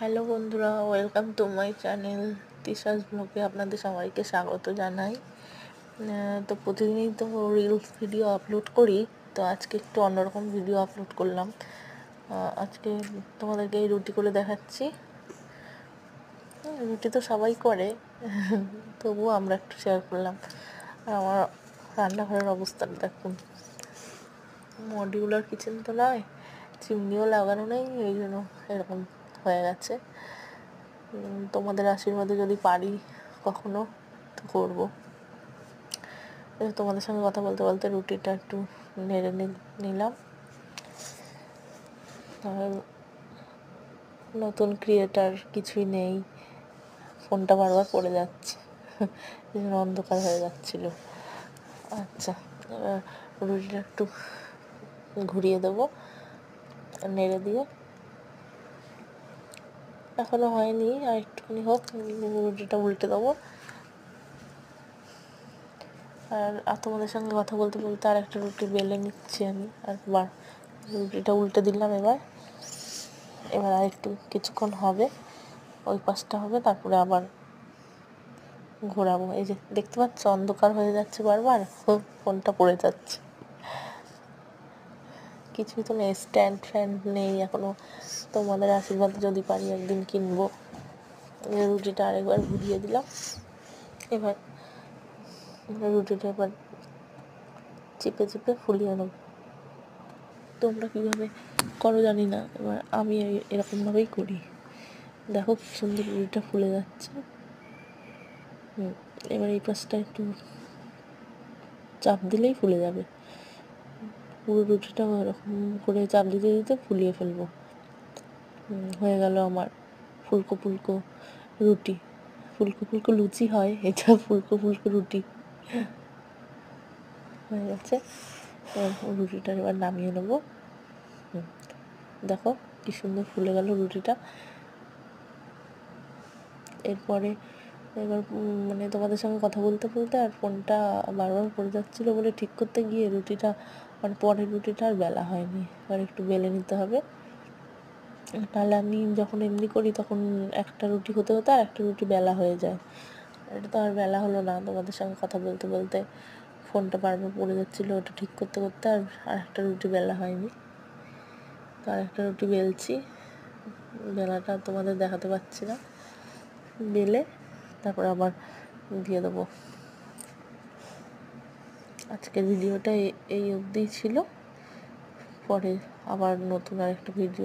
Hello বন্ধুরা, welcome to my channel Tisha's ব্লগে আপনাদের সবাইকে স্বাগত জানাই। তো প্রতিদিনই তো রিলস ভিডিও আপলোড করি, তো আজকে একটু অন্যরকম ভিডিও আপলোড করলাম। আজকে তোমাদেরকে এই রুটি করে দেখাচ্ছি। রুটি তো সবাই করে, তবুও আমরা একটু শেয়ার করলাম। আর আমার রান্নাঘরের অবস্থাটা দেখুন, মডিউলার কিচেন তো নয়, চিমনিও লাগানো নেই, এই জন্য এরকম হয়ে গেছে। তোমাদের আশীর্বাদে যদি পারি কখনো তো করবো। তোমাদের সঙ্গে কথা বলতে বলতে রুটিটা একটু নেড়ে নিলাম। আর নতুন ক্রিয়েটার কিছুই নেই, ফোনটা বারবার পড়ে যাচ্ছে, অন্ধকার হয়ে যাচ্ছিল। আচ্ছা, এবার রুটিটা একটু ঘুরিয়ে দেবো নেড়ে দিয়ে। এখনো হয়নি, আর একটুখানি হোক, রুটিটা উল্টে দেবো। আর তোমাদের সঙ্গে কথা বলতে বলতে আর একটা রুটি বেলে নিচ্ছি আমি। আর রুটিটা উল্টে দিলাম। এবার আর একটু কিছুক্ষণ হবে, ওই পাশটা হবে, তারপরে আবার ঘোরাবো। এই যে দেখতে পাচ্ছ, অন্ধকার হয়ে যাচ্ছে, বারবার ফোনটা পড়ে যাচ্ছে। কিছুই তো নেই, স্ট্যান্ড ফ্যান নেই এখনো। তোমাদের আশীর্বাদে যদি পারি একদিন কিনবো। রুটিটা আরেকবার ঘুরিয়ে দিলাম। এবার রুটিটা এবার চেপে চেপে ফুলিয়ে নেব। তোমরা কীভাবে করো জানি না, এবার আমি এরকমভাবেই করি। দেখো কি সুন্দর রুটিটা ফুলে যাচ্ছে। এবার এই পাশটা একটু চাপ দিলেই ফুলে যাবে। পুরো রুটিটা এরকম করে চাপ দিতে দিতে ফুলিয়ে ফেলবো। হয়ে গেল আমার ফুলকো ফুলকো রুটি। ফুলকো ফুলকো লুচি হয়, এটা ফুলকো ফুলকো রুটি হয়ে গেছে। রুটিটা এবার নামিয়ে নেবো। দেখো কি সুন্দর ফুলে গেল রুটিটা। এবার তোমাদের সঙ্গে কথা বলতে বলতে আর ফোনটা বারবার পড়ে যাচ্ছিলো বলে ঠিক করতে গিয়ে রুটিটা, পরের রুটিটা আর বেলা হয়নি। এবার একটু বেলে নিতে হবে, নাহলে আমি যখন এমনি করি তখন একটা রুটি হতে হতে আর একটা রুটি বেলা হয়ে যায়। এটা তো আর বেলা হলো না। তোমাদের সঙ্গে কথা বলতে বলতে ফোনটা বারবার পড়ে যাচ্ছিলো, ওটা ঠিক করতে করতে আর একটা রুটি বেলা হয়নি। তো আর একটা রুটি বেলছি, বেলাটা তোমাদের দেখাতে পারছি না। বেলে তারপর আবার দিয়ে দেবো। আজকের ভিডিওটা এই অবধিই ছিল। পরে আবার নতুন আরেকটা ভিডিও